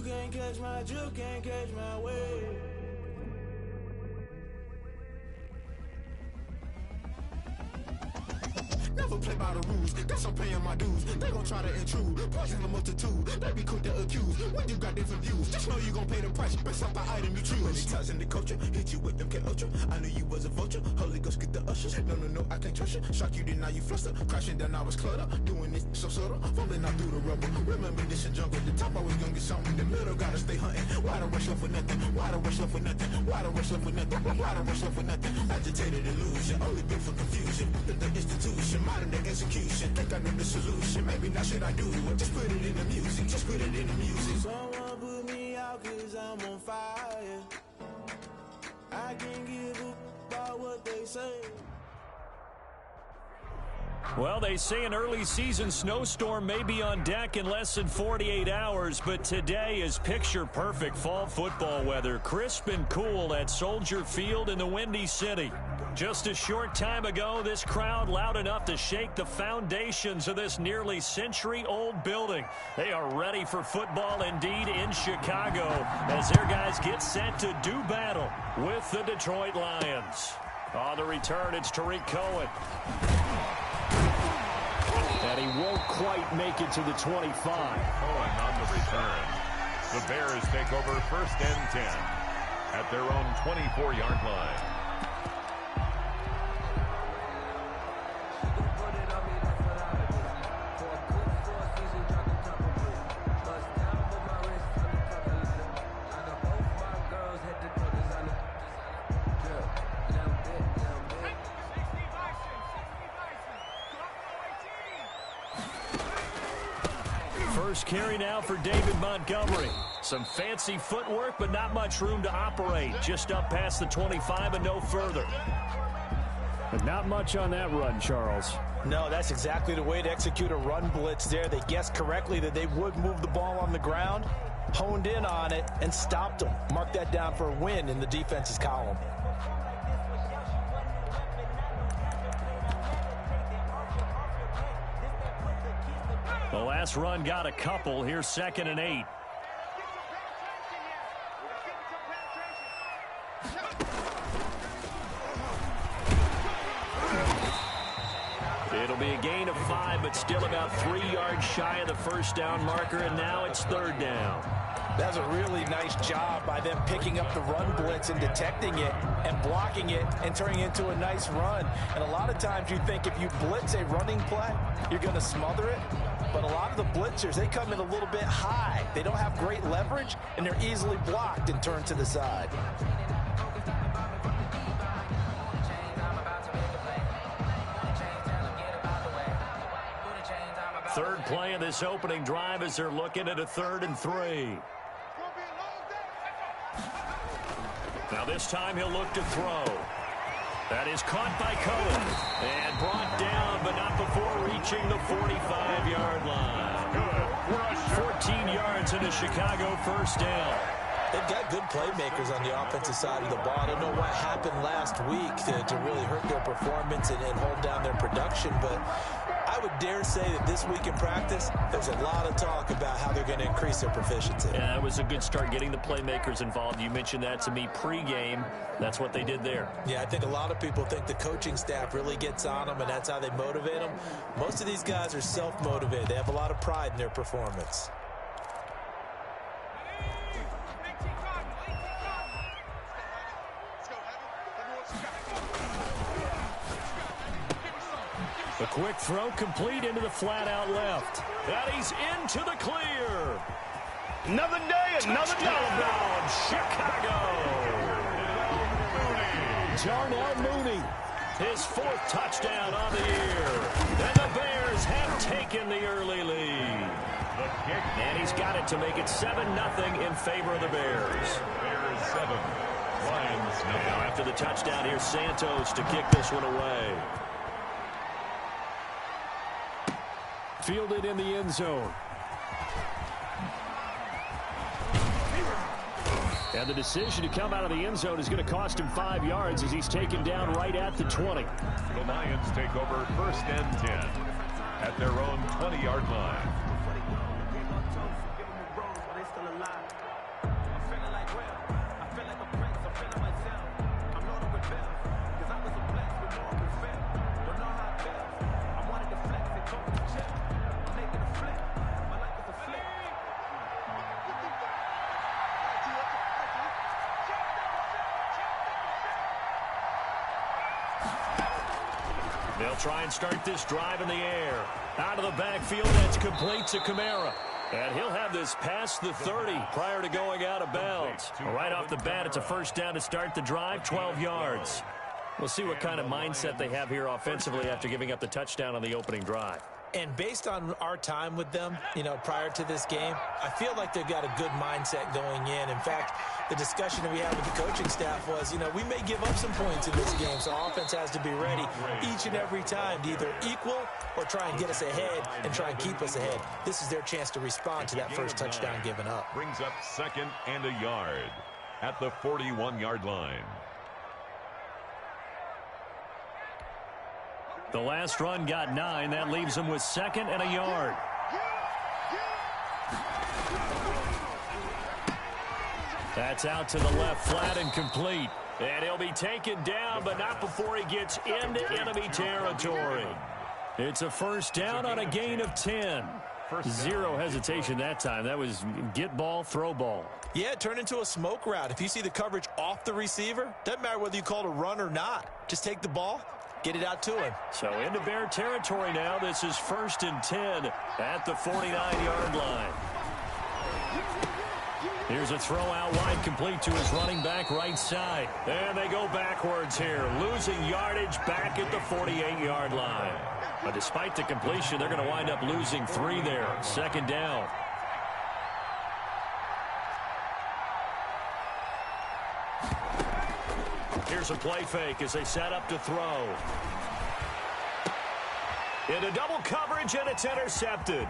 can't catch my way. Never play by the rules, guess I'm paying my dues. They gon' try to intrude, poison the multitude. They be quick to accuse, when you got different views. Just know you gon' pay the price, based off the item you choose. Many times in the culture, hit you with them K-Ultra. I knew you was a vulture, Holy Ghost get the ushers. No, I can't trust you. Shock you, then now you fluster. Crashing down, I was cluttered. Doing this so subtle, fumbling out through the rubble. Remember this in jungle, the top always gonna get something. In the middle, gotta stay hunting. Why the rush up for nothing? Why the rush up for nothing? Why the rush up for nothing? Why the rush up for nothing? Agitated illusion, only built for confusion. The institution, modern day execution. Think I know the solution, maybe not should I do it. Just put it in the music, just put it in the music. Someone put me out cause I'm on fire. I can't give a about what they say. Well, they say an early season snowstorm may be on deck in less than 48 hours, but today is picture-perfect fall football weather. Crisp and cool at Soldier Field in the Windy City. Just a short time ago, this crowd loud enough to shake the foundations of this nearly century-old building. They are ready for football indeed in Chicago as their guys get set to do battle with the Detroit Lions. On the return, it's Tariq Cohen. And he won't quite make it to the 25. Cohen on the return. The Bears take over 1st and 10 at their own 24-yard line. First carry now for David Montgomery. Some fancy footwork, but not much room to operate. Just up past the 25 and no further. But not much on that run, Charles. No, that's exactly the way to execute a run blitz there. They guessed correctly that they would move the ball on the ground, honed in on it, and stopped them. Mark that down for a win in the defense's column. The last run got a couple. Here's 2nd and 8. It'll be a gain of 5, but still about 3 yards shy of the first down marker, and now it's 3rd down. That's a really nice job by them picking up the run blitz and detecting it and blocking it and turning it into a nice run. And a lot of times you think if you blitz a running play, you're going to smother it. But a lot of the blitzers, they come in a little bit high. They don't have great leverage, and they're easily blocked and turned to the side. Third play of this opening drive as they're looking at a 3rd and 3. Now this time he'll look to throw. That is caught by Cohen and brought down, but not before reaching the 45-yard line. 14 yards into Chicago, 1st down. They've got good playmakers on the offensive side of the ball. I don't know what happened last week to really hurt their performance and hold down their production, but I would dare say that this week in practice, there's a lot of talk about how they're going to increase their proficiency. Yeah, it was a good start getting the playmakers involved. You mentioned that to me pregame. That's what they did there. Yeah, I think a lot of people think the coaching staff really gets on them, and that's how they motivate them. Most of these guys are self-motivated. They have a lot of pride in their performance. A quick throw complete into the flat out left. And he's into the clear. Another day, another touchdown, Chicago. Darnell Mooney, his 4th touchdown on the year. And the Bears have taken the early lead. And he's got it to make it 7-0 in favor of the Bears. Bears 7, Lions 9. Now after the touchdown, here's Santos to kick this one away. Fielded in the end zone. And the decision to come out of the end zone is going to cost him 5 yards as he's taken down right at the 20. The Lions take over 1st and 10 at their own 20-yard line. still alive. I'm feeling like real. I feel like a prince. I'm feeling myself. I'm loaded with bills. Cause I was a blessed with more can feel. Don't know how it feels. I wanted to flex and go to chill. I'm making a flip. My life is a flip. They'll try and start this drive in the air. Out of the backfield, that's complete to Kamara. And he'll have this past the 30 prior to going out of bounds. Right off the bat, it's a first down to start the drive, 12 yards. We'll see what kind of mindset they have here offensively after giving up the touchdown on the opening drive. And based on our time with them, prior to this game, I feel like they've got a good mindset going in. In fact, the discussion that we had with the coaching staff was, we may give up some points in this game, so our offense has to be ready each and every time to either equal or try and get us ahead and try and keep us ahead. This is their chance to respond to that first touchdown given up. Brings up 2nd and a yard at the 41-yard line. The last run got 9. That leaves him with 2nd and a yard. That's out to the left, flat and complete. And he'll be taken down, but not before he gets into enemy territory. It's a first down on a gain of 10. Zero hesitation that time. That was get ball, throw ball. Yeah, it turned into a smoke route. If you see the coverage off the receiver, doesn't matter whether you call it a run or not. Just take the ball, get it out to him. So into Bear territory now. This is 1st and 10 at the 49-yard line. Here's a throw out wide, complete to his running back right side. And they go backwards here, losing yardage back at the 48-yard line. But despite the completion, they're going to wind up losing 3 there. 2nd down. Here's a play fake as they set up to throw. Into double coverage, and it's intercepted.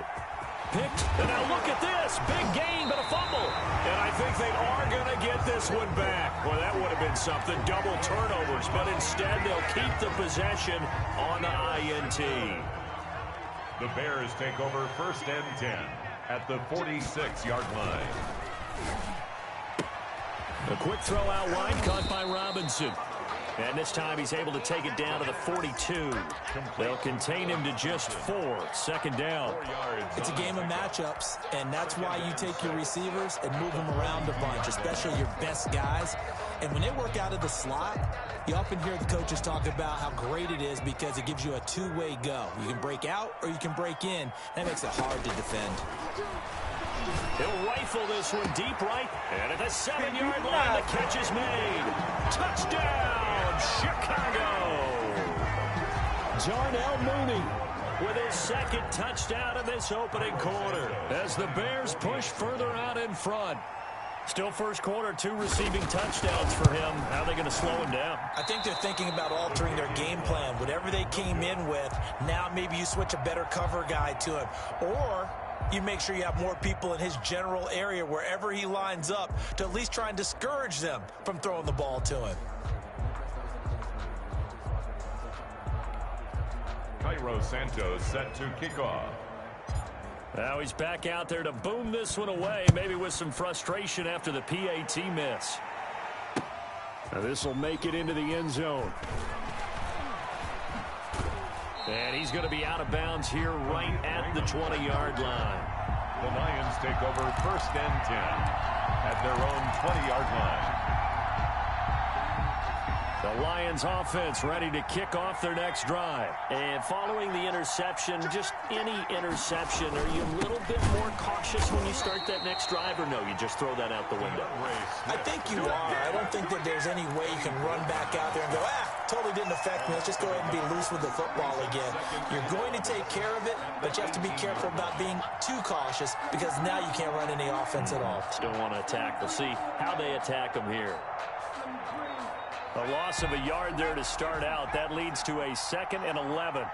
Picked, and now look at this. Big gain, but a fumble. And I think they are going to get this one back. Well, that would have been something. Double turnovers, but instead they'll keep the possession on the INT. The Bears take over 1st and 10 at the 46-yard line. A quick throw out wide, caught by Robinson. And this time he's able to take it down to the 42. They'll contain him to just 4. 2nd down. It's a game of matchups, and that's why you take your receivers and move them around a bunch, especially your best guys. And when they work out of the slot, you often hear the coaches talk about how great it is because it gives you a two-way go. You can break out or you can break in. That makes it hard to defend. He'll rifle this one deep right. And at the 7-yard line, the catch is made. Touchdown, Chicago. Jarnell Mooney with his 2nd touchdown in this opening quarter as the Bears push further out in front. Still first quarter, 2 receiving touchdowns for him. How are they going to slow him down? I think they're thinking about altering their game plan. Whatever they came in with, now maybe you switch a better cover guy to him. Or you make sure you have more people in his general area wherever he lines up to at least try and discourage them from throwing the ball to him. Cairo Santos set to kick off. Now he's back out there to boom this one away, maybe with some frustration after the PAT miss. Now this will make it into the end zone. And he's going to be out of bounds here right at the 20-yard line. The Lions take over 1st and 10 at their own 20-yard line. The Lions offense ready to kick off their next drive. And following the interception, just any interception, are you a little bit more cautious when you start that next drive, or no, you just throw that out the window? I think you are. I don't think that there's any way you can run back out there and go, totally didn't affect me. Let's just go ahead and be loose with the football again. You're going to take care of it, but you have to be careful about being too cautious because now you can't run any offense at all. Still want to attack. We'll see how they attack them here. A loss of a yard there to start out. That leads to a 2nd and 11.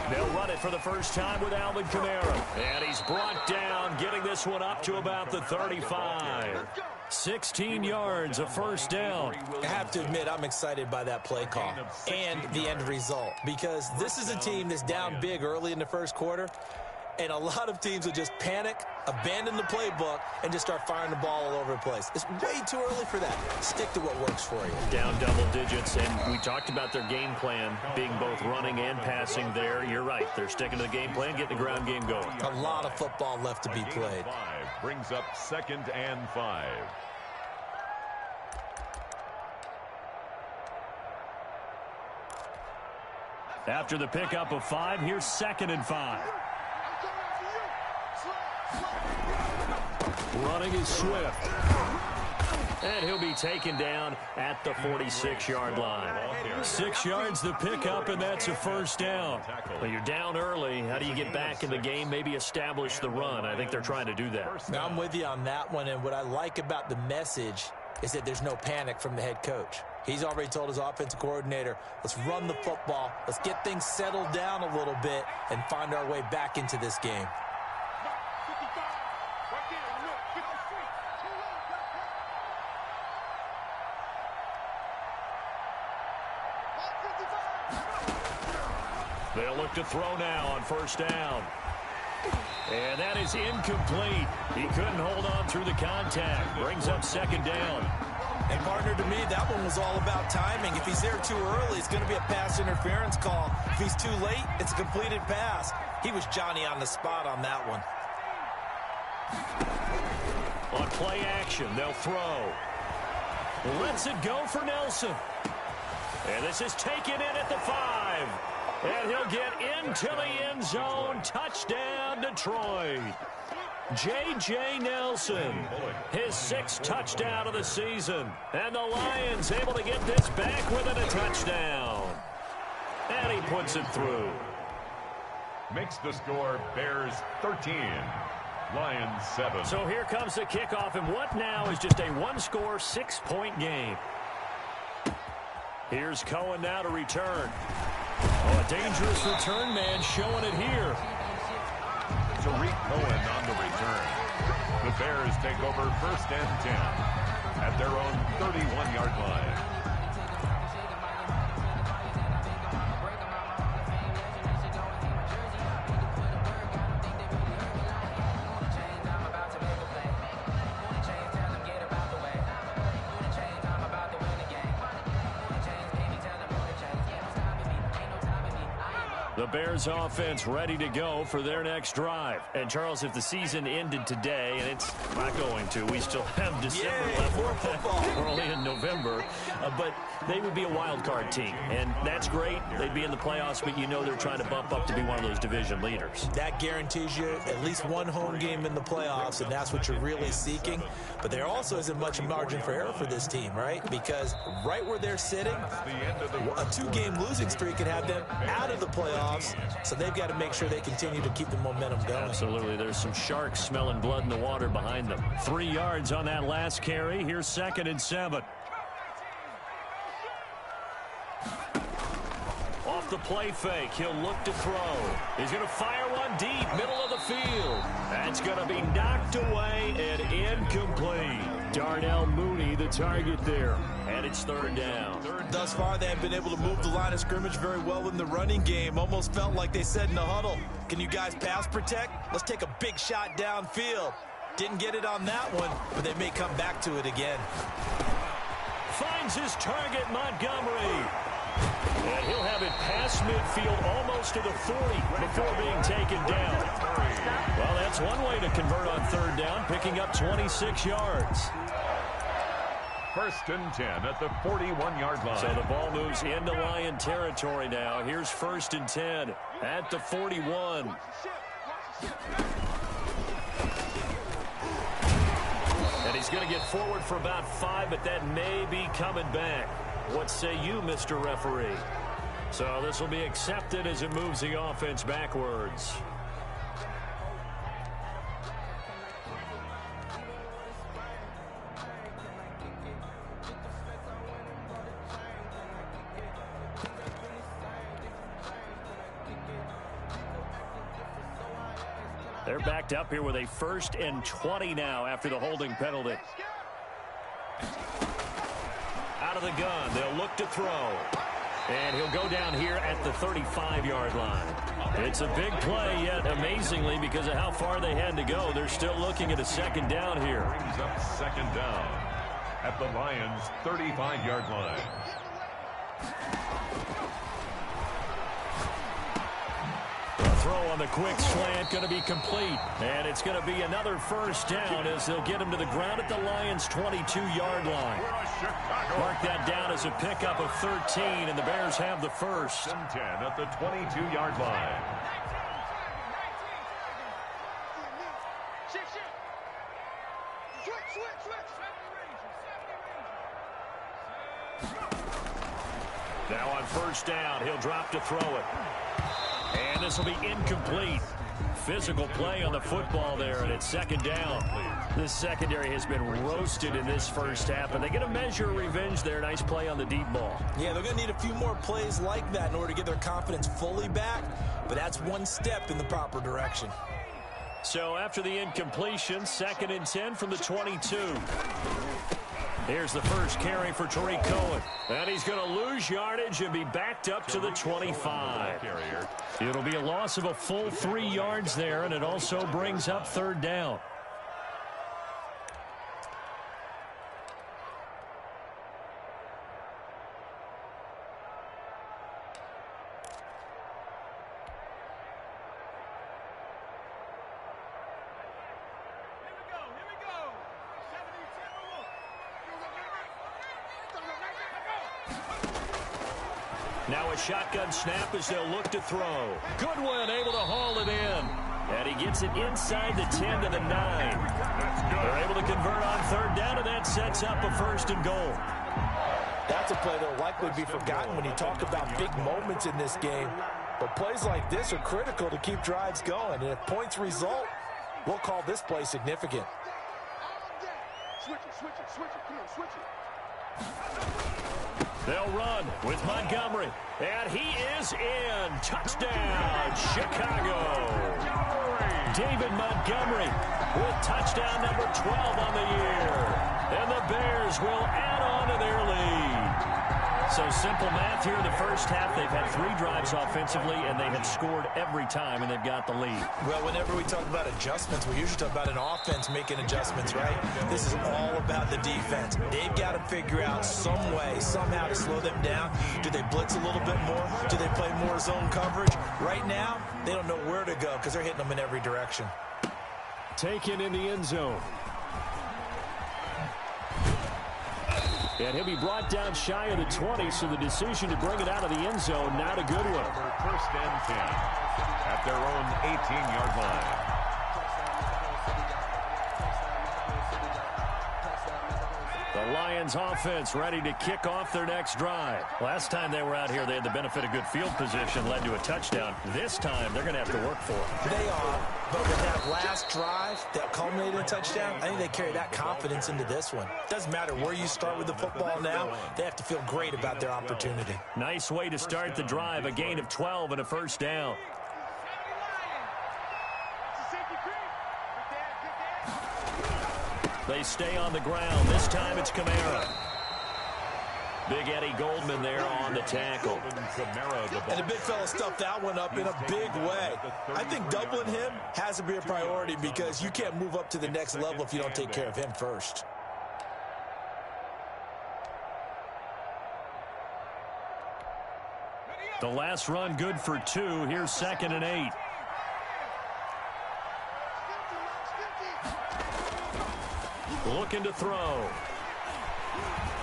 They'll run it for the first time with Alvin Kamara. And he's brought down, getting this one up to about the 35. 16 yards, a first down. I have to admit, I'm excited by that play call and the end result, because this is a team that's down big early in the first quarter, and a lot of teams will just panic, abandon the playbook, and just start firing the ball all over the place. It's way too early for that. Stick to what works for you. Down double digits, and we talked about their game plan being both running and passing there. You're right. They're sticking to the game plan, getting the ground game going. A lot of football left to be played. Brings up 2nd and 5. After the pickup of 5, here's 2nd and 5. Running is Swift. And he'll be taken down at the 46-yard line. 6 yards the pickup, and that's a first down. Well, you're down early. How do you get back in the game, maybe establish the run? I think they're trying to do that. Now, I'm with you on that one, and what I like about the message is that there's no panic from the head coach. He's already told his offensive coordinator, let's run the football, let's get things settled down a little bit and find our way back into this game. They'll look to throw now on first down. And that is incomplete. He couldn't hold on through the contact. Brings up 2nd down. And, partner, to me, that one was all about timing. If he's there too early, it's going to be a pass interference call. If he's too late, it's a completed pass. He was Johnny on the spot on that one. On play action, they'll throw. Lets it go for Nelson. And this is taken in at the 5. And he'll get into the end zone. Touchdown, Detroit. J.J. Nelson, his 6th touchdown of the season. And the Lions able to get this back within a touchdown. And he puts it through. Makes the score Bears 13, Lions 7. So here comes the kickoff, and what now is just a one-score, 6-point game. Here's Cohen now to return. Oh, a dangerous return man showing it here. Tariq Cohen on the return. The Bears take over 1st and 10 at their own 31-yard line. The Bears offense ready to go for their next drive. And, Charles, if the season ended today, and it's not going to, we still have December left. More football. We're only in November. But they would be a wild card team. And that's great. They'd be in the playoffs, but you know they're trying to bump up to be one of those division leaders. That guarantees you at least one home game in the playoffs, and that's what you're really seeking. But there also isn't much margin for error for this team, right? Because right where they're sitting, a 2-game losing streak could have them out of the playoffs. So they've got to make sure they continue to keep the momentum going. Absolutely. There's some sharks smelling blood in the water behind them. 3 yards on that last carry. Here's 2nd and 7. Off the play fake, he'll look to throw. He's going to fire one deep, middle of the field. That's going to be knocked away and incomplete. Darnell Mooney, the target there. And it's 3rd down. Thus far, they have been able to move the line of scrimmage very well in the running game. Almost felt like they said in the huddle, can you guys pass protect? Let's take a big shot downfield. Didn't get it on that one, but they may come back to it again. Finds his target, Montgomery. And he'll have it past midfield almost to the 40 before being taken down. Well, that's one way to convert on 3rd down, picking up 26 yards. 1st and 10 at the 41-yard line. So the ball moves into Lion territory now. Here's 1st and 10 at the 41. And he's going to get forward for about 5, but that may be coming back. What say you, Mr. Referee? So this will be accepted as it moves the offense backwards. They're backed up here with a 1st and 20 now after the holding penalty. Out of the gun, they'll look to throw. And he'll go down here at the 35-yard line. It's a big play, yet amazingly, because of how far they had to go, they're still looking at a 2nd down here. Brings up 2nd down at the Lions' 35-yard line. Throw on the quick slant going to be complete. And it's going to be another 1st down as they'll get him to the ground at the Lions' 22-yard line. Mark that down as a pickup of 13, and the Bears have the 1st. 10 at the 22-yard line. Now on 1st down, he'll drop to throw it. And this will be incomplete. Physical play on the football there, and it's 2nd down. This secondary has been roasted in this 1st half, and they get a measure of revenge there. Nice play on the deep ball. Yeah, they're going to need a few more plays like that in order to get their confidence fully back, but that's one step in the proper direction. So after the incompletion, 2nd and 10 from the 22. Here's the first carry for Tariq Cohen. And he's going to lose yardage and be backed up to the 25. It'll be a loss of a full 3 yards there, and it also brings up 3rd down. Now a shotgun snap as they'll look to throw. Goodwin able to haul it in. And he gets it inside the 10 to the 9. They're able to convert on 3rd down, and that sets up a 1st and goal. That's a play that will likely be forgotten when you talk about big moments in this game. But plays like this are critical to keep drives going. And if points result, we'll call this play significant. Switch it, come on, switch it. They'll run with Montgomery. And he is in. Touchdown, Chicago. David Montgomery with touchdown number 12 on the year. And the Bears will add on to their lead. So simple math here in the 1st half. They've had 3 drives offensively, and they have scored every time, and they've got the lead. Well, whenever we talk about adjustments, we usually talk about an offense making adjustments, right? This is all about the defense. They've got to figure out some way, somehow to slow them down. Do they blitz a little bit more? Do they play more zone coverage? Right now, they don't know where to go because they're hitting them in every direction. Taken in the end zone. And he'll be brought down shy of the 20, so the decision to bring it out of the end zone, now to Goodwin. 1st and 10 at their own 18-yard line. The Lions offense ready to kick off their next drive. Last time they were out here, they had the benefit of good field position, led to a touchdown. This time, they're going to have to work for it. They are, but with that last drive that culminated in a touchdown, I think they carry that confidence into this one. Doesn't matter where you start with the football now, they have to feel great about their opportunity. Nice way to start the drive, a gain of 12 and a 1st down. They stay on the ground. This time it's Kamara. Big Eddie Goldman there on the tackle. And the big fella stuffed that one up in a big way. I think doubling him has to be a priority because you can't move up to the next level if you don't take care of him first. The last run good for 2. Here's 2nd and 8. Looking to throw.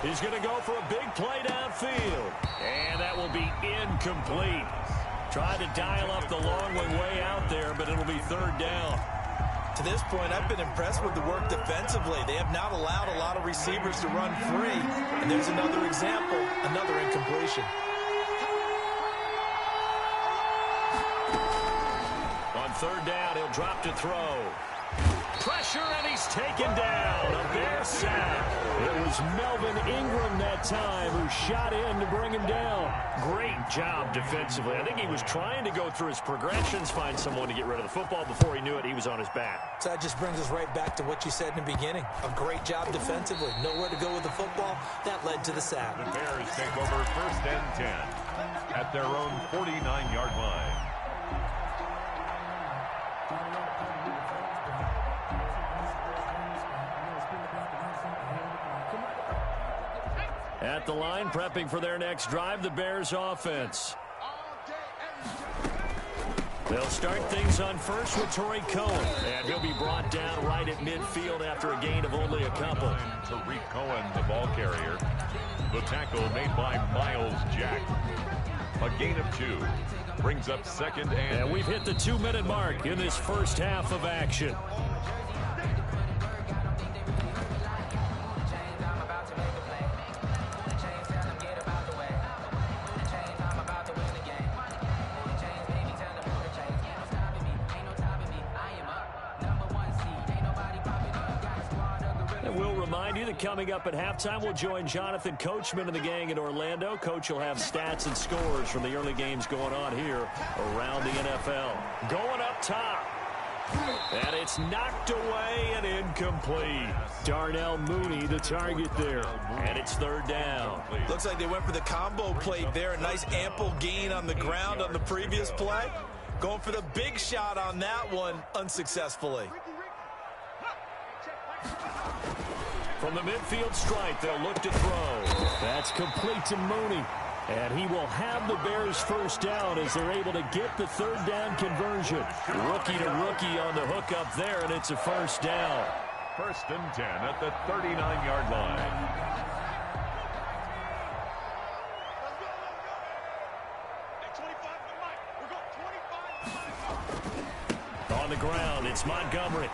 He's going to go for a big play downfield. And that will be incomplete. Tried to dial up the long way out there, but it'll be 3rd down. To this point, I've been impressed with the work defensively. They have not allowed a lot of receivers to run free. And there's another example, another incompletion. On 3rd down, he'll drop to throw. Pressure, and he's taken down. A Bear sack. It was Melvin Ingram that time who shot in to bring him down. Great job defensively. I think he was trying to go through his progressions, find someone to get rid of the football. Before he knew it, he was on his back. So that just brings us right back to what you said in the beginning. A great job defensively. Nowhere to go with the football. That led to the sack. The Bears take over 1st and 10 at their own 49-yard line. At the line, prepping for their next drive, the Bears offense. They'll start things on first with Torrey Cohen, and he'll be brought down right at midfield after a gain of only a couple. Torrey Cohen, the ball carrier. The tackle made by Miles Jack. A gain of 2. Brings up 2nd and... And we've hit the 2-minute mark in this first half of action. Coming up at halftime, we'll join Jonathan Coachman and the gang in Orlando. Coach will have stats and scores from the early games going on here around the NFL. Going up top. And it's knocked away and incomplete. Darnell Mooney, the target there. And it's 3rd down. Looks like they went for the combo play there. A nice ample gain on the ground on the previous play. Going for the big shot on that one unsuccessfully. From the midfield stripe, they'll look to throw. That's complete to Mooney. And he will have the Bears first down as they're able to get the 3rd down conversion. Rookie to rookie on the hook up there, and it's a first down. 1st and 10 at the 39-yard line. On the ground, it's Montgomery.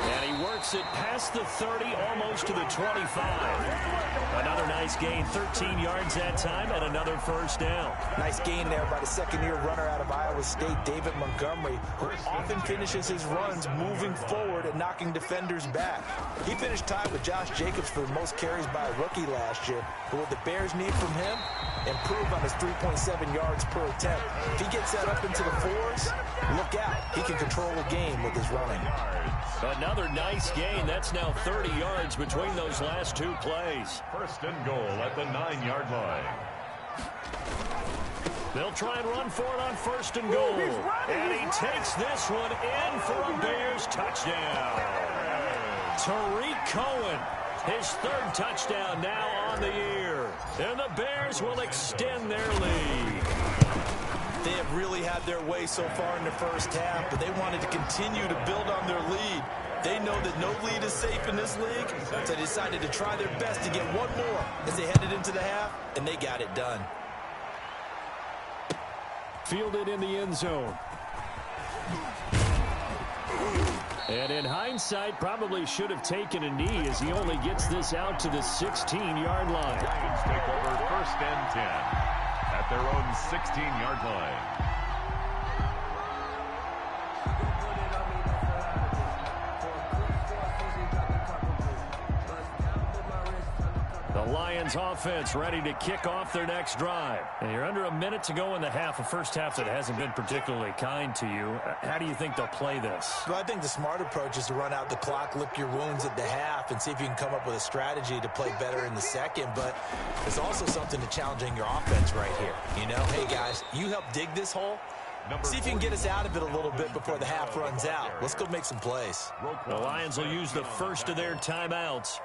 And he works it past the 30, almost to the 25. Another nice gain, 13 yards that time, and another first down. Nice gain there by the 2nd-year runner out of Iowa State, David Montgomery, who often finishes his runs moving forward and knocking defenders back. He finished tied with Josh Jacobs for the most carries by a rookie last year. But what the Bears need from him, improve on his 3.7 yards per attempt. If he gets that up into the 4s, look out. He can control the game with his running. Another nice gain. That's now 30 yards between those last 2 plays. 1st and goal at the 9-yard line. They'll try and run for it on 1st and goal. And he takes this one in for a Bears touchdown. Tariq Cohen, his 3rd touchdown now on the year. And the Bears will extend their lead. They have really had their way so far in the first half, but they wanted to continue to build on their lead. They know that no lead is safe in this league, so they decided to try their best to get one more as they headed into the half, and they got it done. Fielded in the end zone. And in hindsight, probably should have taken a knee as he only gets this out to the 16-yard line. Lions take over 1st and 10 at their own 16-yard line. The Lions offense ready to kick off their next drive. And you're under a minute to go in the half, a first half that hasn't been particularly kind to you. How do you think they'll play this? Well, I think the smart approach is to run out the clock, lick your wounds at the half, and see if you can come up with a strategy to play better in the second. But there's also something to challenging your offense right here. You know, hey, guys, you help dig this hole. See if you can get us out of it a little bit before the half runs out. Let's go make some plays. The Lions will use the first of their timeouts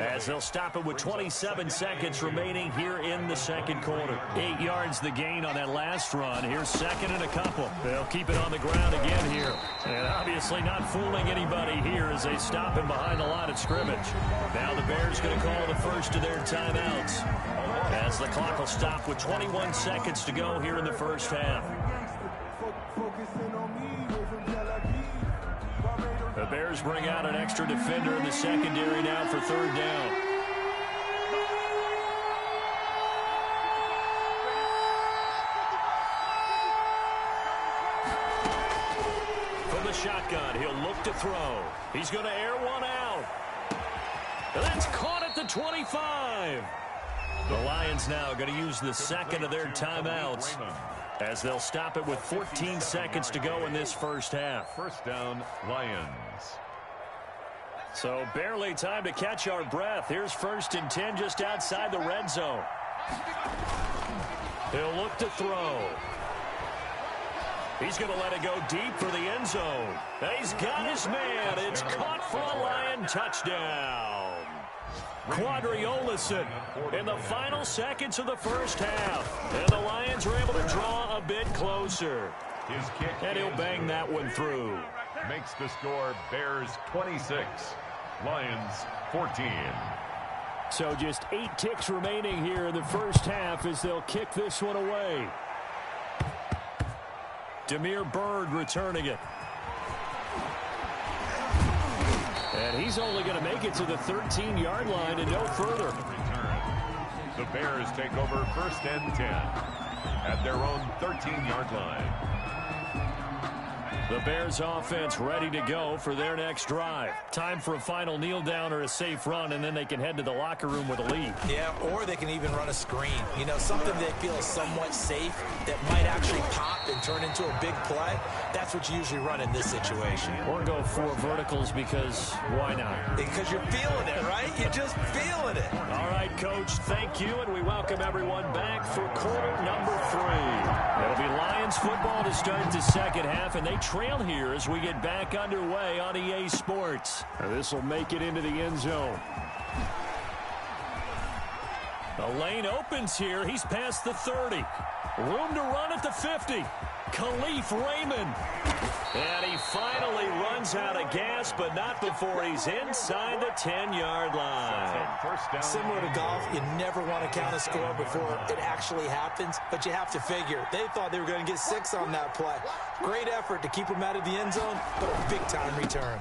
as they'll stop it with 27 seconds remaining here in the second quarter. 8 yards the gain on that last run. Here's 2nd and a couple. They'll keep it on the ground again here. And obviously not fooling anybody here as they stop him behind the line of scrimmage. Now the Bears going to call the first of their timeouts as the clock will stop with 21 seconds to go here in the first half. The Bears bring out an extra defender in the secondary now for 3rd down. From the the shotgun. He'll look to throw. He's going to air one out. And that's caught at the 25. The Lions now going to use the second of their timeouts as they'll stop it with 14 seconds to go in this first half. First down, Lions. So barely time to catch our breath. Here's 1st and 10 just outside the red zone. He'll look to throw. He's going to let it go deep for the end zone. And he's got his man. It's caught for a Lion touchdown. Quadri Olison in the final seconds of the first half. And the Lions are able to draw a bit closer. His kick, and he'll bang that one through. Makes the score Bears 26, Lions 14. So just 8 ticks remaining here in the first half as they'll kick this one away. Damiere Byrd returning it. And he's only going to make it to the 13-yard line and no further. The Bears take over 1st and 10 at their own 13-yard line. The Bears offense ready to go for their next drive. Time for a final kneel down or a safe run, and then they can head to the locker room with a lead. Yeah, or they can even run a screen. You know, something they feel is somewhat safe that might actually pop and turn into a big play. That's what you usually run in this situation. Or go 4 verticals because why not? Because you're feeling it, right? You're just feeling it. All right, Coach, thank you, and we welcome everyone back for quarter number 3. It'll be Lions football to start the second half, and they trail here as we get back underway on EA Sports. This will make it into the end zone. The lane opens here. He's past the 30. Room to run at the 50. Khalif Raymond. And he finally runs out of gas, but not before he's inside the 10-yard line. Similar to golf, you never want to count a score before it actually happens, but you have to figure. They thought they were going to get 6 on that play. Great effort to keep them out of the end zone, but a big-time return.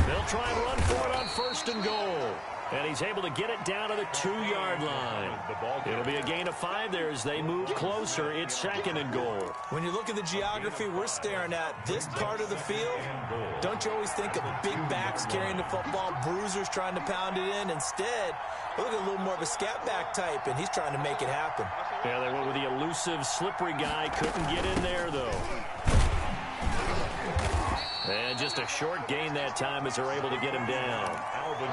They'll try and run for it on 1st and goal. And he's able to get it down to the 2-yard line. It'll be a gain of 5 there as they move closer. It's 2nd and goal. When you look at the geography we're staring at, this part of the field, don't you always think of big backs carrying the football, bruisers trying to pound it in? Instead, look at a little more of a scat back type, and he's trying to make it happen. Yeah, they went with the elusive, slippery guy. Couldn't get in there, though. And just a short gain that time as they're able to get him down.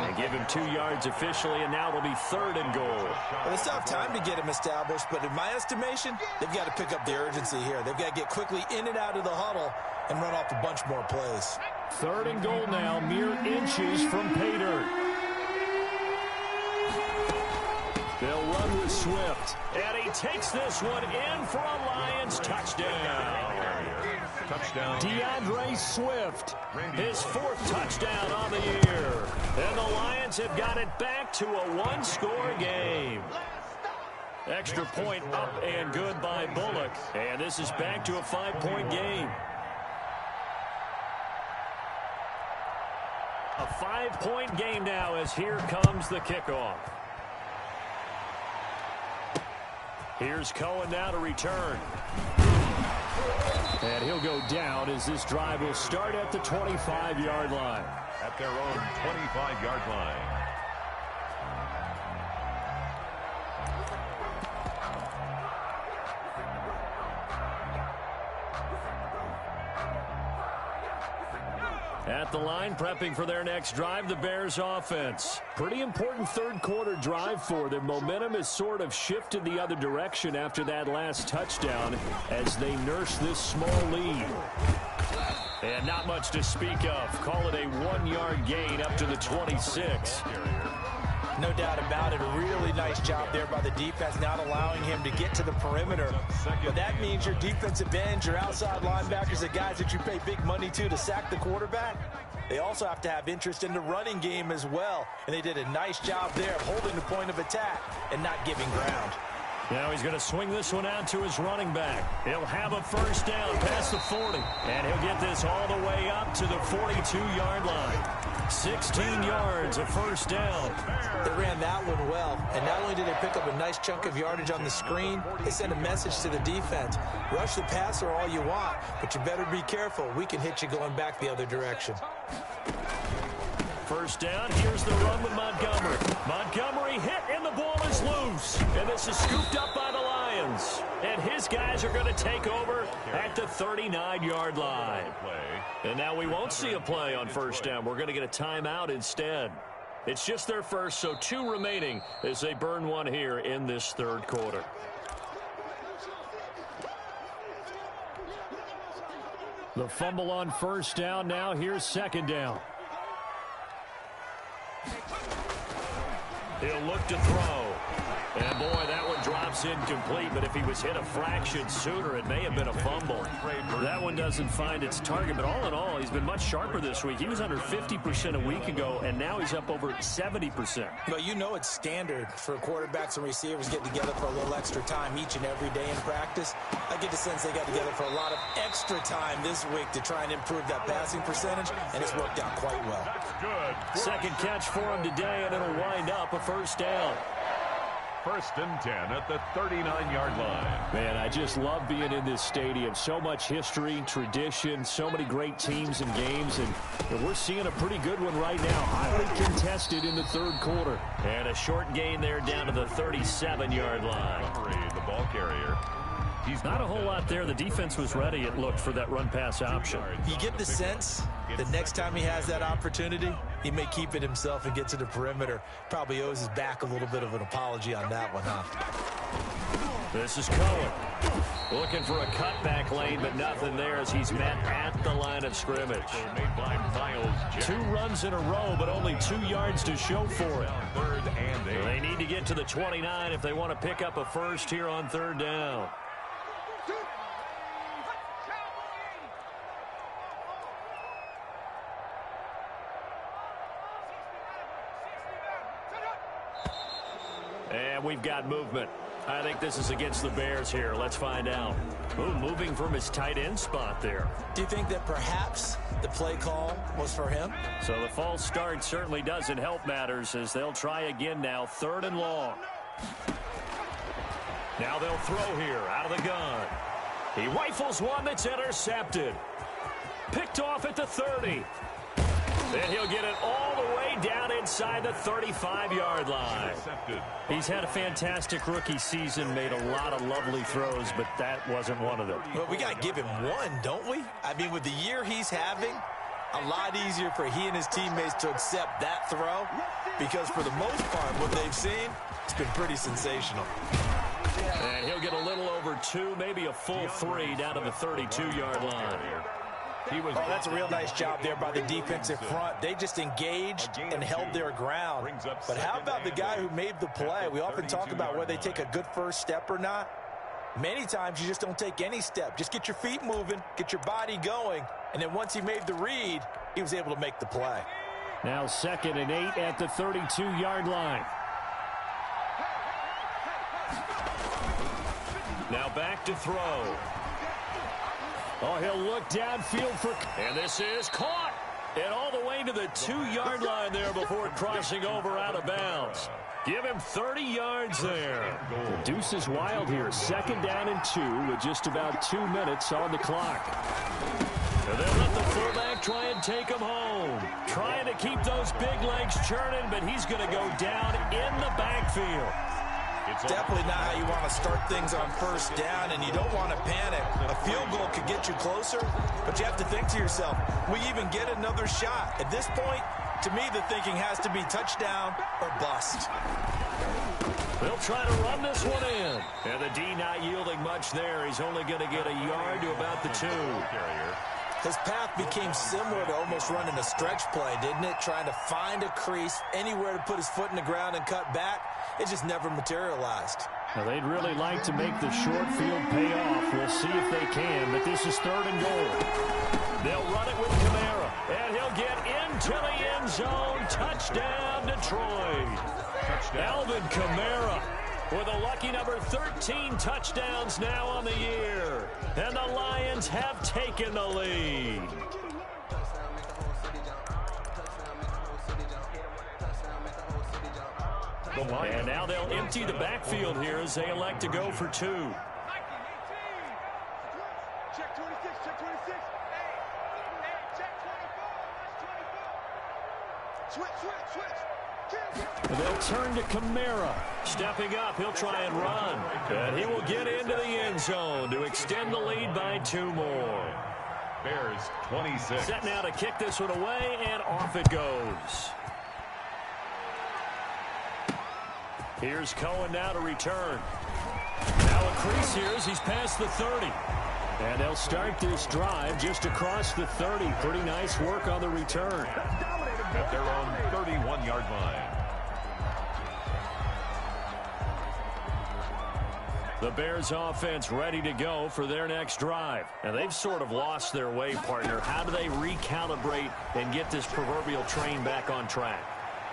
And give him 2 yards officially, and now it'll be 3rd and goal. Well, they still have time to get him established, but in my estimation, they've got to pick up the urgency here. They've got to get quickly in and out of the huddle and run off a bunch more plays. 3rd and goal now, mere inches from pay dirt. They'll run with Swift. And he takes this one in for a Lions touchdown. Touchdown. DeAndre Swift. His 4th touchdown on the year. And the Lions have got it back to a 1-score game. Extra point up and good by Bullock. And this is back to a 5-point game. A 5-point game now as here comes the kickoff. Here's Cohen now to return. And he'll go down as this drive will start at the 25-yard line. At their own 25-yard line. At the line, prepping for their next drive, the Bears offense. Pretty important 3rd quarter drive for them. Momentum has sort of shifted the other direction after that last touchdown as they nurse this small lead. And not much to speak of. Call it a 1-yard gain up to the 26. No doubt about it. A really nice job there by the defense, not allowing him to get to the perimeter. But that means your defensive ends, your outside linebackers, the guys that you pay big money to sack the quarterback, they also have to have interest in the running game as well. And they did a nice job there of holding the point of attack and not giving ground. Now he's going to swing this one out to his running back. He'll have a first down past the 40. And he'll get this all the way up to the 42-yard line. 16 yards, a first down. They ran that one well. And not only did they pick up a nice chunk of yardage on the screen, they sent a message to the defense. Rush the passer all you want, but you better be careful. We can hit you going back the other direction. First down, here's the run with Montgomery. Montgomery hit, and the ball is loose. And this is scooped up by the Lions. And his guys are going to take over at the 39-yard line. And now we won't see a play on first down. We're going to get a timeout instead. It's just their first, so 2 remaining as they burn one here in this third quarter. The fumble on first down. Now here's second down. He'll look to throw. And, boy, that one drops incomplete. But if he was hit a fraction sooner, it may have been a fumble. That one doesn't find its target. But all in all, he's been much sharper this week. He was under 50% a week ago, and now he's up over 70%. But you know it's standard for quarterbacks and receivers getting together for a little extra time each and every day in practice. I get the sense they got together for a lot of extra time this week to try and improve that passing percentage, and it's worked out quite well. Second catch for him today, and it'll wind up a first down. First and 10 at the 39-yard line. Man, I just love being in this stadium. So much history, tradition, so many great teams and games, and we're seeing a pretty good one right now. Highly contested in the third quarter. And a short gain there down to the 37-yard line. The ball carrier. He's not a whole lot there. The defense was ready, it looked, for that run-pass option. You get the sense the next time he has that opportunity, he may keep it himself and get to the perimeter. Probably owes his back a little bit of an apology on that one, huh? This is Cohen. Looking for a cutback lane, but nothing there as he's met at the line of scrimmage. 2 runs in a row, but only 2 yards to show for it. Third and 8. They need to get to the 29 if they want to pick up a first here on third down. And we've got movement. I think this is against the Bears here. Let's find out. Ooh, moving from his tight end spot there. Do you think that perhaps the play call was for him? So the false start certainly doesn't help matters as they'll try again now. Third and long. Now they'll throw here out of the gun. He rifles one that's intercepted. Picked off at the 30. Then he'll get it all the way down inside the 35-yard line. He's had a fantastic rookie season, made a lot of lovely throws, but that wasn't one of them. Well, we got to give him one, don't we? I mean, with the year he's having, a lot easier for he and his teammates to accept that throw because for the most part, what they've seen, it's been pretty sensational. And he'll get a little over 2, maybe a full 3 down to the 32-yard line. That's a real nice job there by the defensive front. They just engaged and held their ground. But how about the guy who made the play? We often talk about whether they take a good first step or not. Many times you just don't take any step. Just get your feet moving, get your body going, and then once he made the read, he was able to make the play. Now 2nd and 8 at the 32-yard line. Now back to throw. Oh, he'll look downfield for... And this is caught. And all the way to the 2-yard line there before crossing over out of bounds. Give him 30 yards there. The deuce is wild here. 2nd down and 2 with just about 2 minutes on the clock. And they'll let the fullback try and take him home. Trying to keep those big legs churning, but he's going to go down in the backfield. It's definitely not how you want to start things on first down, and you don't want to panic. A field goal could get you closer, but you have to think to yourself, we even get another shot. At this point, to me, the thinking has to be touchdown or bust. They'll try to run this one in. And the D not yielding much there. He's only going to get a yard to about the 2. His path became similar to almost running a stretch play, didn't it? Trying to find a crease, anywhere to put his foot in the ground and cut back. It just never materialized. Now, they'd really like to make the short field pay off. We'll see if they can, but this is 3rd and goal. They'll run it with Kamara, and he'll get into the end zone. Touchdown, Detroit. Alvin Kamara with a lucky number 13 touchdowns now on the year. And the Lions have taken the lead. And now they'll empty the backfield here as they elect to go for 2. Check 26, check 26. Hey, check 24. Switch. They'll turn to Kamara. Stepping up, he'll try and run. And he will get into the end zone to extend the lead by 2 more. Bears 26. Set now to kick this one away, and off it goes. Here's Cohen now to return. Now a crease here as he's past the 30. And they'll start this drive just across the 30. Pretty nice work on the return. At their own 31-yard line. The Bears offense ready to go for their next drive. And they've sort of lost their way, partner. How do they recalibrate and get this proverbial train back on track?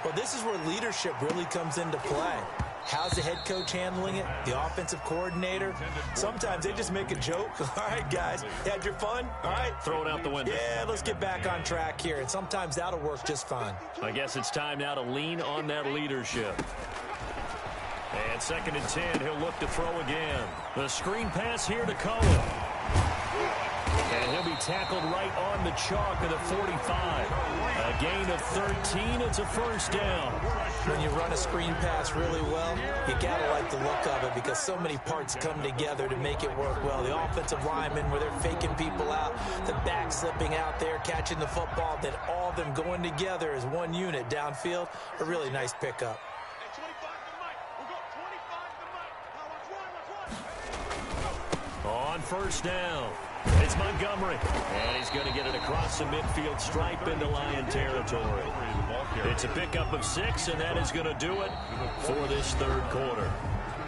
Well, this is where leadership really comes into play. How's the head coach handling it? The offensive coordinator? Sometimes they just make a joke. All right, guys, you had your fun? All right. Throw it out the window. Yeah, let's get back on track here. And sometimes that'll work just fine. I guess it's time now to lean on that leadership. And 2nd and 10, he'll look to throw again. The screen pass here to Cohen. And he'll be tackled right on the chalk of the 45. A gain of 13. It's a first down. When you run a screen pass really well, you got to like the look of it because so many parts come together to make it work well. The offensive linemen, where they're faking people out, the back slipping out there, catching the football, then all of them going together as one unit downfield. A really nice pickup. On first down, it's Montgomery. And he's going to get it across the midfield stripe into Lion territory. It's a pickup of 6, and that is going to do it for this 3rd quarter.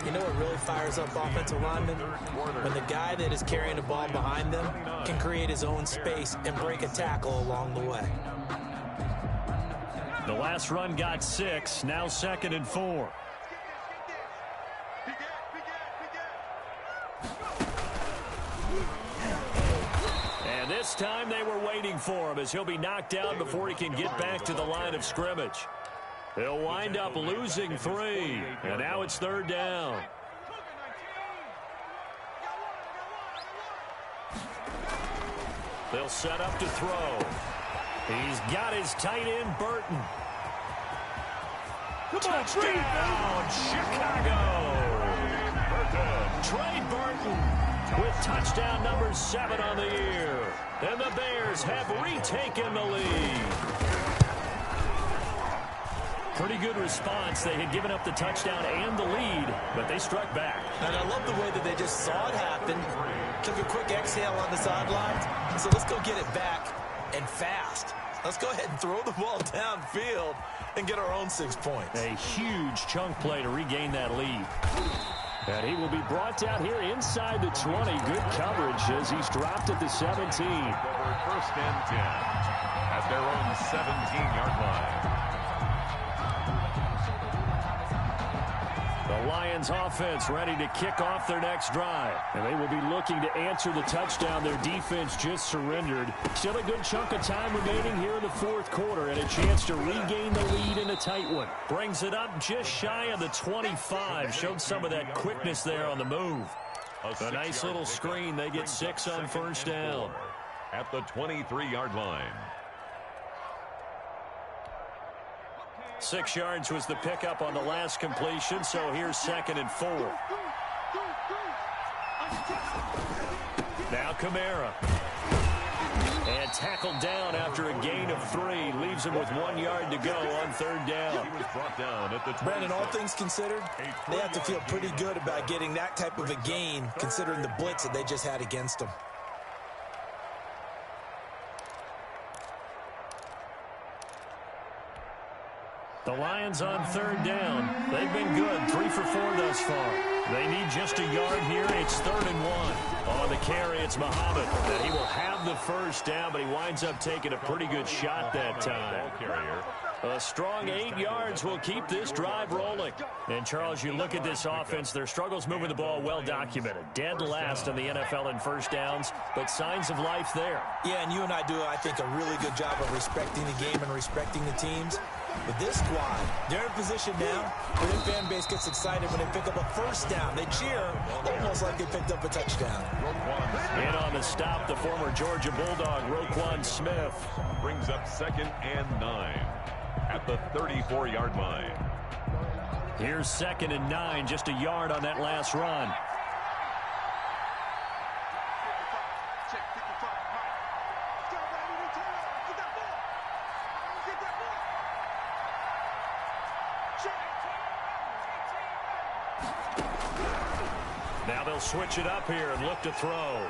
You know what really fires up offensive linemen? When the guy that is carrying the ball behind them can create his own space and break a tackle along the way. The last run got 6, now 2nd and 4. This time they were waiting for him as he'll be knocked out before he can get back to the line of scrimmage. They'll wind up losing 3, and now it's 3rd down. They'll set up to throw. He's got his tight end, Burton. Touchdown, Chicago! Trey Burton with touchdown number 7 on the year. And the Bears have retaken the lead. Pretty good response. They had given up the touchdown and the lead, but they struck back. And I love the way that they just saw it happen, took a quick exhale on the sidelines. So let's go get it back and fast. Let's go ahead and throw the ball downfield and get our own 6 points. A huge chunk play to regain that lead. And he will be brought down here inside the 20. Good coverage as he's dropped at the 17. Over 1st and 10 at their own 17-yard line. The Lions offense ready to kick off their next drive. And they will be looking to answer the touchdown their defense just surrendered. Still a good chunk of time remaining here in the 4th quarter and a chance to regain the lead in a tight one. Brings it up just shy of the 25. Showed some of that quickness there on the move. A nice little screen. They get 6 on first down. At the 23-yard line. 6 yards was the pickup on the last completion, so here's 2nd and 4. Now Kamara. And tackled down after a gain of 3. Leaves him with 1 yard to go on 3rd down. He was brought down at the 20. Brandon, all things considered, they have to feel pretty good about getting that type of a gain, considering the blitz that they just had against them. The Lions on 3rd down. They've been good, 3 for 4 thus far. They need just a yard here. It's 3rd and 1. On the carry, it's Muhammad. And he will have the first down, but he winds up taking a pretty good shot that time. Ball carrier A strong 8 yards will keep this drive rolling. And, Charles, you look at this offense, their struggles moving the ball well documented. Dead last in the NFL in first downs, but signs of life there. Yeah, and you and I do, I think, a really good job of respecting the game and respecting the teams. With this squad, they're in position now where their fan base gets excited when they pick up a first down. They cheer almost like they picked up a touchdown. In on the stop, the former Georgia Bulldog, Roquan Smith. Brings up 2nd and 9 at the 34-yard line. Here's 2nd and 9, just a yard on that last run. Now they'll switch it up here and look to throw.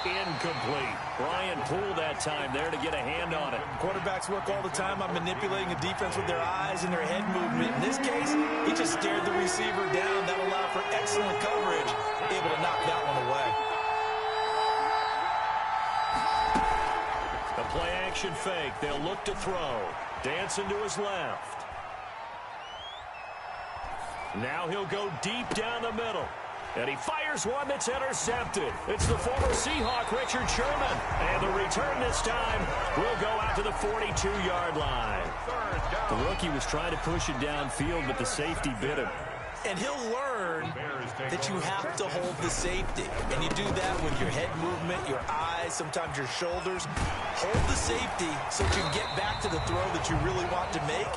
Incomplete. Brian Poole that time there to get a hand on it. Quarterbacks work all the time on manipulating a defense with their eyes and their head movement. In this case, he just stared the receiver down. That allowed for excellent coverage, able to knock that one away. The play-action fake. They'll look to throw. Dancing to his left. Now he'll go deep down the middle. And he fires one that's intercepted. It's the former Seahawk, Richard Sherman. And the return this time will go out to the 42-yard line. The rookie was trying to push it downfield, but the safety bit him. And he'll learn that you have to hold the safety. And you do that with your head movement, your eyes, sometimes your shoulders. Hold the safety so you can get back to the throw that you really want to make.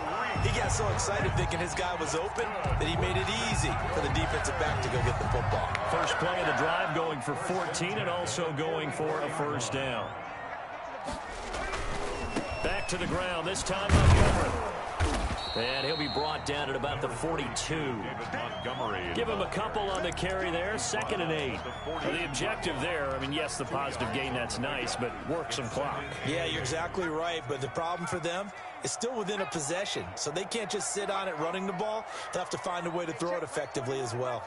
He got so excited thinking his guy was open that he made it easy for the defensive back to go get the football. First play of the drive going for 14 and also going for a first down. Back to the ground, this time Montgomery. And he'll be brought down at about the 42. Give him a couple on the carry there. 2nd and 8. The objective there, I mean, yes, the positive gain, that's nice, but work some clock. Yeah, you're exactly right. But the problem for them is still within a possession. So they can't just sit on it running the ball. They'll have to find a way to throw it effectively as well.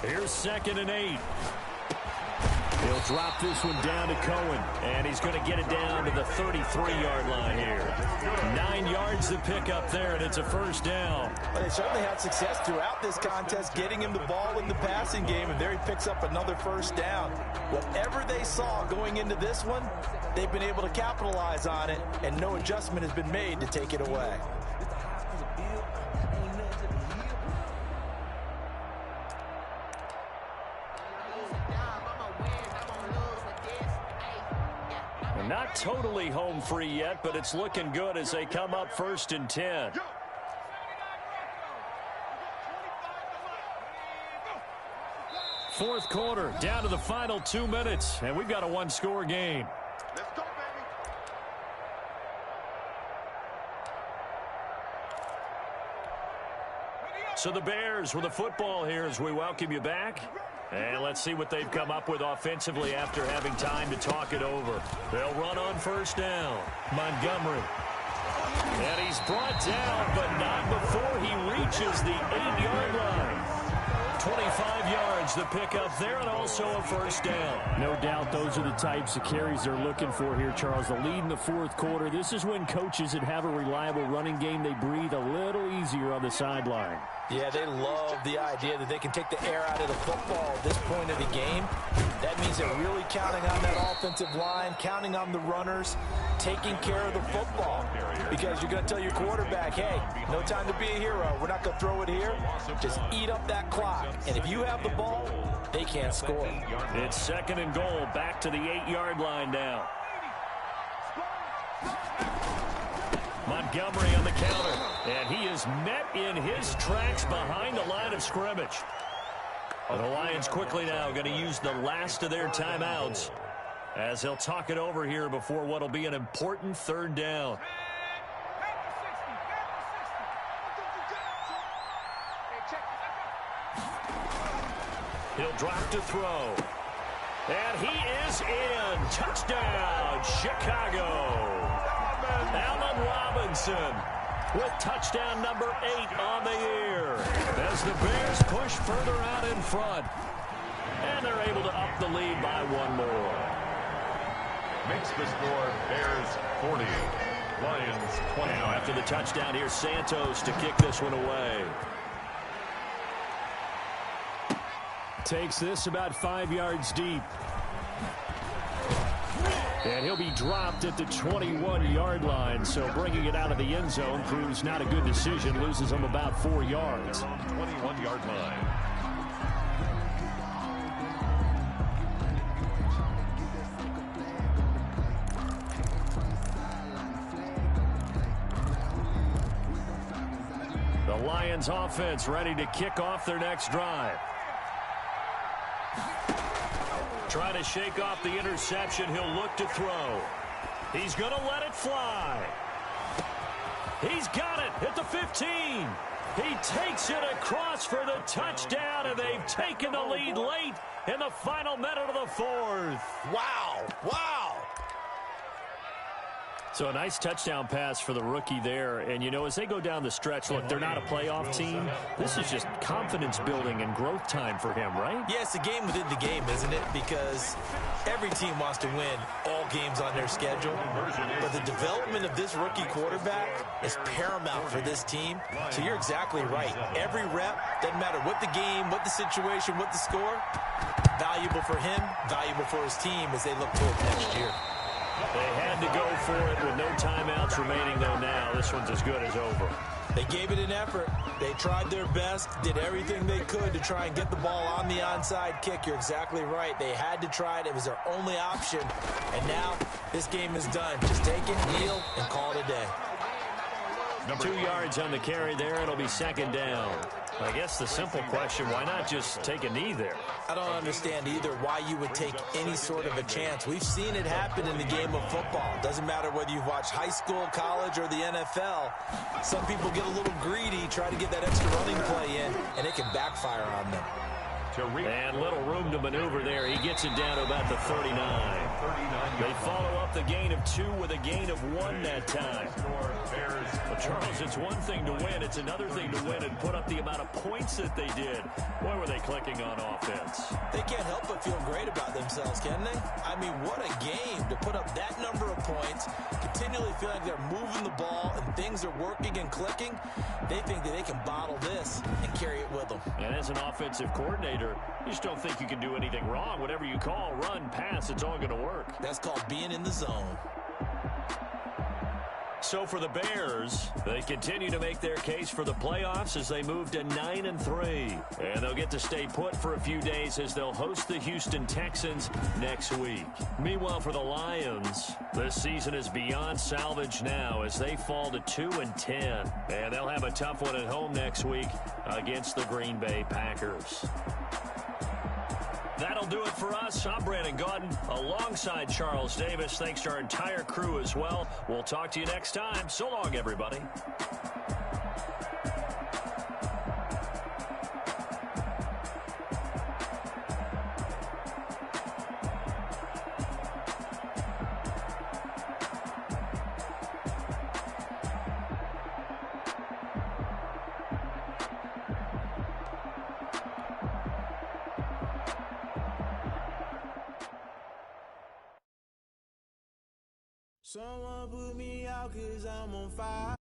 Here's 2nd and 8. He'll drop this one down to Cohen, and he's going to get it down to the 33-yard line here. 9 yards to pick up there, and it's a first down. Well, they certainly had success throughout this contest, getting him the ball in the passing game, and there he picks up another first down. Whatever they saw going into this one, they've been able to capitalize on it, and no adjustment has been made to take it away. Not totally home free yet, but it's looking good as they come up 1st and 10. Fourth quarter, down to the final 2 minutes, and we've got a one-score game. Let's go, baby. So the Bears with the football here as we welcome you back. And let's see what they've come up with offensively after having time to talk it over. They'll run on first down. Montgomery. And he's brought down, but not before he reaches the 8-yard line. 25 yards the pickup there, and also a first down. No doubt those are the types of carries they're looking for here, Charles. The lead in the fourth quarter. This is when coaches that have a reliable running game, they breathe a little easier on the sideline. Yeah, they love the idea that they can take the air out of the football at this point of the game. That means they're really counting on that offensive line, counting on the runners, taking care of the football. Because you're going to tell your quarterback, hey, no time to be a hero. We're not going to throw it here. Just eat up that clock. And if you have the ball, they can't score. It's 2nd and goal, back to the 8-yard line now. Montgomery on the counter, and he is met in his tracks behind the line of scrimmage. The Lions quickly now going to use the last of their timeouts as they'll talk it over here before what will be an important 3rd down. He'll drop to throw. And he is in. Touchdown, Chicago. Allen Robinson with touchdown number 8 on the year as the Bears push further out in front. And they're able to up the lead by one more. Makes the score Bears 40, Lions 20. Now after the touchdown, here's Santos to kick this one away. Takes this about 5 yards deep. And he'll be dropped at the 21-yard line, so bringing it out of the end zone proves not a good decision. Loses him about 4 yards. 21-yard line. The Lions offense ready to kick off their next drive. Trying to shake off the interception. He'll look to throw. He's going to let it fly. He's got it at the 15. He takes it across for the touchdown, and they've taken the lead late in the final minute of the fourth. Wow. Wow. So a nice touchdown pass for the rookie there. And, you know, as they go down the stretch, look, they're not a playoff team. This is just confidence building and growth time for him, right? Yeah, it's a game within the game, isn't it? Because every team wants to win all games on their schedule. But the development of this rookie quarterback is paramount for this team. So you're exactly right. Every rep, doesn't matter what the game, what the situation, what the score, valuable for him, valuable for his team as they look toward next year. They had to go for it with no timeouts remaining, though, now. This one's as good as over. They gave it an effort. They tried their best, did everything they could to try and get the ball on the onside kick. You're exactly right. They had to try it. It was their only option. And now this game is done. Just take it, kneel, and call it a day. 2 yards on the carry there. It'll be second down. I guess the simple question, why not just take a knee there? I don't understand either why you would take any sort of a chance. We've seen it happen in the game of football. Doesn't matter whether you've watched high school, college, or the NFL. Some people get a little greedy, try to get that extra running play in, and it can backfire on them. And little room to maneuver there. He gets it down to about the 39. They follow up the gain of 2 with a gain of 1 that time. Well, Charles, it's one thing to win. It's another thing to win and put up the amount of points that they did. Boy, were they clicking on offense. They can't help but feel great about themselves, can they? I mean, what a game to put up that number of points, continually feel like they're moving the ball and things are working and clicking. They think that they can bottle this and carry it with them. And as an offensive coordinator, you just don't think you can do anything wrong. Whatever you call, run, pass, it's all going to work. That's called being in the zone. So for the Bears, they continue to make their case for the playoffs as they move to 9-3. And they'll get to stay put for a few days as they'll host the Houston Texans next week. Meanwhile, for the Lions, this season is beyond salvage now as they fall to 2-10. And they'll have a tough one at home next week against the Green Bay Packers. That'll do it for us. I'm Brandon Gaudin alongside Charles Davis. Thanks to our entire crew as well. We'll talk to you next time. So long, everybody. Someone put me out 'cause I'm on fire.